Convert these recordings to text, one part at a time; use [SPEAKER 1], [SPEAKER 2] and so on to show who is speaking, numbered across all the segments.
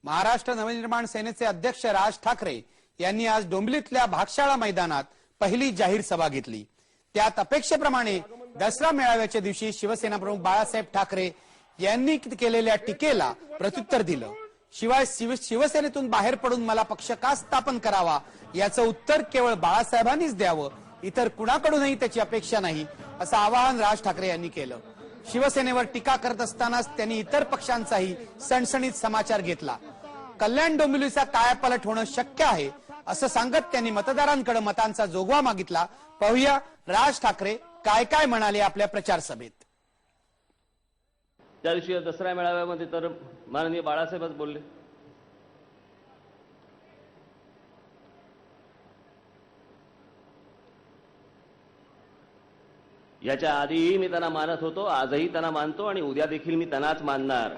[SPEAKER 1] महाराष्ट्र नवनिर्माण सेनेचे अध्यक्ष राज ठाकरे यांनी आज डोंबिवलीतल्या भागशाळा मैदानात पहिली जाहीर सभा घेतली। त्यात अपेक्षेप्रमाणे दसरा मेळाव्याच्या दिवशी शिवसेना प्रमुख बाळासाहेब ठाकरे यांनी केलेल्या टीकेला प्रत्युत्तर दिलं। शिवाय शिवसेनेतून बाहेर पडून मला पक्ष का स्थापन करावा याचं उत्तर केवळ बाळासाहेबांनीच द्यावं, इतर कुणाकडूनही त्याची अपेक्षा नाही, असं आवाहन राज ठाकरे यांनी केलं। शिवसेनेवर टीका करत असतानाच त्यांनी इतर पक्षांचाही सणसणीत समाचार घेतला। कल्याण डोंबिवलीचा कायापालट होणं शक्य आहे असं सांगत त्यांनी मतदारांकडे मतांचा जोगवा मागितला। पाहूया राज ठाकरे काय काय म्हणाले आपल्या प्रचार सभेत।
[SPEAKER 2] त्या दिवशी दसरा मेळाव्यामध्ये तर माननीय बाळासाहेबच बोलले। याच्या आधीही मी त्यांना मानत होतो, आजही त्यांना मानतो आणि उद्या देखील मी त्यांनाच मानणार।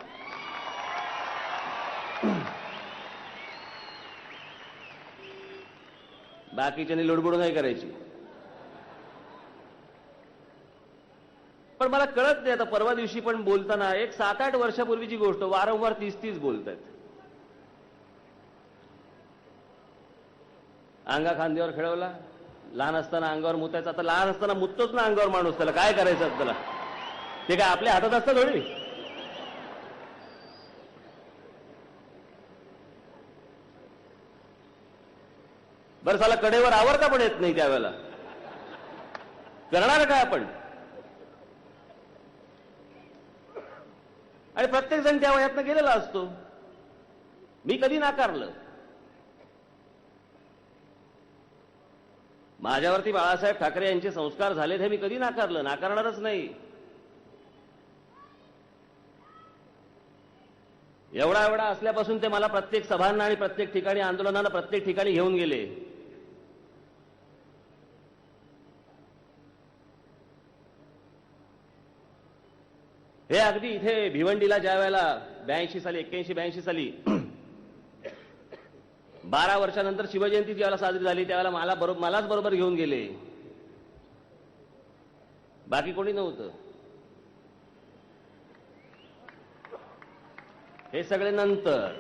[SPEAKER 2] बाकीच्यांनी लुडबुड नाही करायची। पण मला कळत नाही, आता परवा दिवशी पण बोलताना एक 7-8 वर्षापूर्वीची गोष्ट वारंवार 30-30 बोलतायत। अंगा खांद्यावर खेळवला, लहान असताना अंगावर मुतायचं, आता लहान असताना मुततोच ना अंगावर माणूस, त्याला काय करायचं त्याला, ते काय आपल्या हातात असतं थोडी। बरं साला कडेवर आवरता पण येत नाही त्यावेळेला, करणार काय आपण? आणि प्रत्येक जण त्या वयातनं गेलेला असतो। मी कधी नाकारलं? माझ्यावरती बाळासाहेब ठाकरे यांचे संस्कार झालेत हे मी कधी नाकारलं, नाकारणारच नाही। एवढा असल्यापासून ते मला प्रत्येक सभांना आणि प्रत्येक ठिकाणी आंदोलनाला प्रत्येक ठिकाणी घेऊन गेले। हे अगदी इथे भिवंडीला ज्या वेळेला 82 साली 81-82 साली 12 वर्षानंतर शिवजयंती ज्यावेळेला साजरी झाली त्यावेळेला मलाच बरोबर घेऊन गेले, बाकी कोणी नव्हतं। हे सगळे नंतर।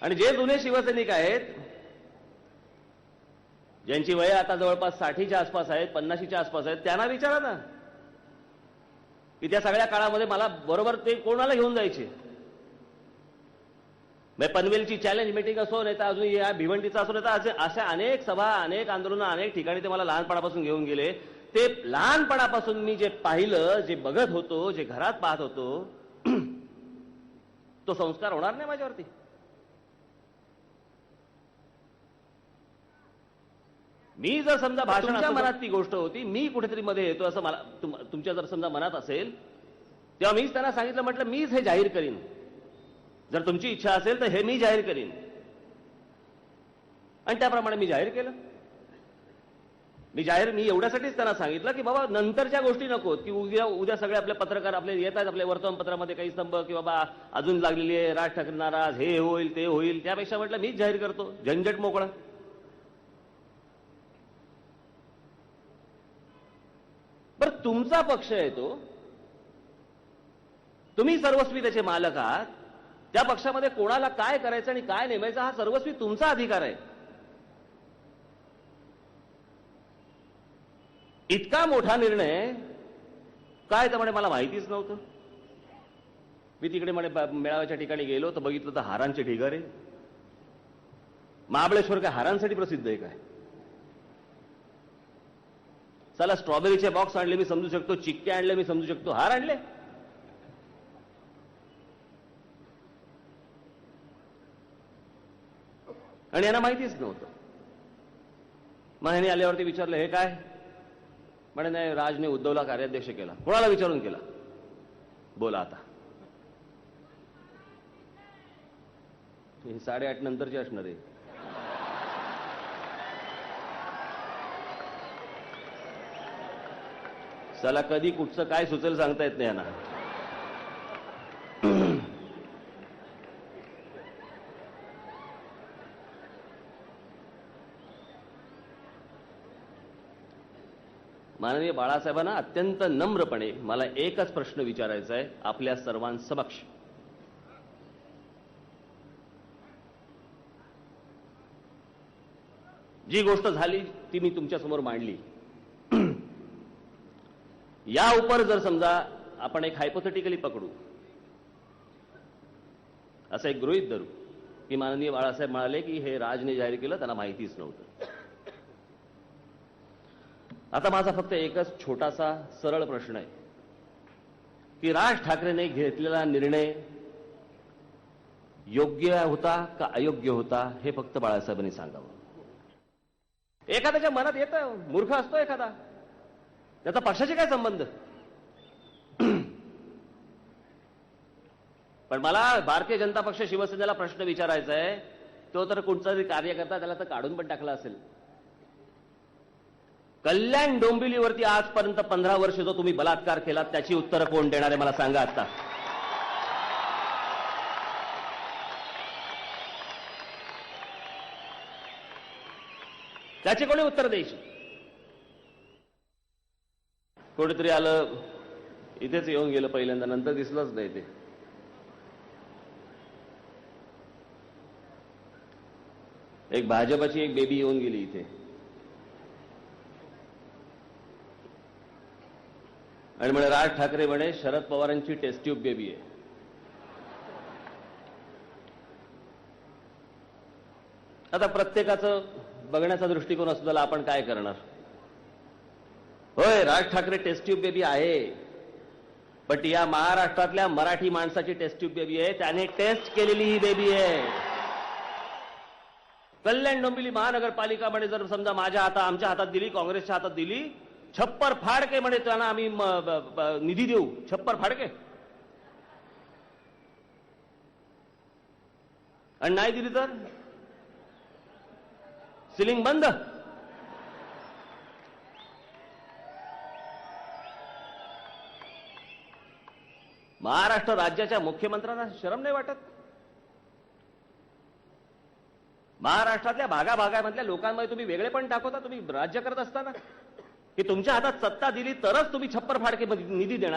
[SPEAKER 2] आणि जे जुने शिवसैनिक आहेत, ज्यांची वय आता जवळपास 60च्या आसपास आहेत, 50च्या आसपास आहेत, त्यांना विचारा ना की त्या सगळ्या काळामध्ये मला बरोबर ते कोणाला घेऊन जायचे। पनवेलची चॅलेंज मीटिंग असो, नाही तर अजून या भिवंडीचा असो, नाही तर अशा अनेक सभा, अनेक आंदोलनं, अनेक ठिकाणी ते मला लहानपणापासून घेऊन गेले। ते लहानपणापासून मी जे पाहिलं, जे बघत होतो, जे घरात पाहत होतो, तो संस्कार होणार नाही माझ्यावरती। मी जर समजा भाषणाच्या मनात ती गोष्ट होती, मी कुठेतरी मध्ये येतो असं मला तुमच्या जर समजा मनात असेल, तेव्हा मीच त्यांना सांगितलं, म्हटलं मीच हे जाहीर करीन, जर तुमची इच्छा असेल तर हे मी जाहीर करीन। आणि त्याप्रमाणे मी जाहीर केलं। मी एवढ्यासाठीच त्यांना सांगितलं की बाबा नंतरच्या गोष्टी नको, की उद्या सगळे आपले पत्रकार आपले येतात आपल्या वर्तमानपत्रामध्ये काही स्तंभ की बाबा अजून लागलेली आहे, राज ठाकरे नाराज, हे होईल ते होईल, त्यापेक्षा म्हटलं मीच जाहीर करतो, झंझट मोकळा। बरं तुमचा पक्ष आहे तो, तुम्ही सर्वस्वी त्याचे मालक आहात, त्या पक्षामध्ये कोणाला काय करायचं आणि काय नेमायचं हा सर्वस्वी तुमचा अधिकार आहे। इतका मोठा निर्णय काय तर म्हणे मला माहितीच नव्हतं। मी तिकडे म्हणे मेळाव्याच्या ठिकाणी गेलो तर बघितलं तर हारांचे ढिगारे। महाबळेश्वर काय हारांसाठी प्रसिद्ध आहे काय? चला स्ट्रॉबेरीचे बॉक्स आणले मी समजू शकतो, चिक्के आणले मी समजू शकतो, हार आणले? आणि यांना माहितीच नव्हतं। मग ह्याने आल्यावरती विचारलं हे काय? म्हणे नाही, राजने उद्धवला कार्याध्यक्ष केला। कोणाला विचारून केला? बोला आता। हे 8:30 नंतरची असणार आहे। चला कधी कुठचं काय सुचेल सांगता येत नाही यांना। माननीय बाळासाहेबांना अत्यंत नम्रपणे मला एकच प्रश्न विचारायचा आहे आपल्या सर्वांसमक्ष. जी गोष्ट झाली ती मी तुमच्या समोर मांडली. या उपर जर समजा आपण एक हायपोथेटिकली पकडू, असं एक गृहीत धरू की माननीय बाळासाहेब म्हणाले की हे राजने जाहीर केलं, त्यांना माहितीच नव्हतं. आता माझा फक्त एकच छोटासा सरळ प्रश्न आहे की राज ठाकरेंने घेतलेला निर्णय योग्य होता का अयोग्य होता हे फक्त बाळासाहेबांनी सांगावं. एखाद्याच्या मनात येतं, मूर्ख असतो एखादा, त्याचा पक्षाशी काय संबंध. पण मला भारतीय जनता पक्ष शिवसेनेला प्रश्न विचारायचा आहे, तो तर कुठचा तरी कार्यकर्ता त्याला तर काढून पण टाकला असेल. कल्याण डोंबिवलीवरती आजपर्यंत 15 वर्ष जो तुम्ही बलात्कार केला त्याची उत्तरं कोण देणार आहे मला सांगा आता. त्याचे कोणी उत्तर द्यायची. कोणीतरी आलं इथेच येऊन गेलं पहिल्यांदा, नंतर दिसलंच नाही ते. एक भाजपाची एक बेबी येऊन गेली इथे आणि म्हणे राज ठाकरे म्हणे शरद पवारांची टेस्ट ट्यूब बेबी आहे. आता प्रत्येकाचं बघण्याचा दृष्टिकोन असतो, त्याला आपण काय करणार. होय, Raj Thackeray taste tube baby आहे, पण या महाराष्ट्रातल्या मराठी माणसाची टेस्ट ट्यूब बेबी आहे, त्याने टेस्ट केलेली ही बेबी आहे. कल्याण डोंबिवली महानगरपालिका म्हणे जर समजा आमच्या हातात दिली, काँग्रेसच्या हातात दिली, छप्पर फाडके म्हणे त्यांना आम्ही निधी देऊ. छप्पर फाडके आणि नाही दिली तर सिलिंग बंद. महाराष्ट्र राज्याच्या मुख्यमंत्र्यांना शरम नाही वाटत. महाराष्ट्रातल्या भागाभागामधल्या लोकांमध्ये तुम्ही वेगळे पण दाखवता. तुम्ही राज्य करत असताना की तुमच्या हातात सत्ता दिली तरच तुम्ही छप्पर फाडके निधी देणार.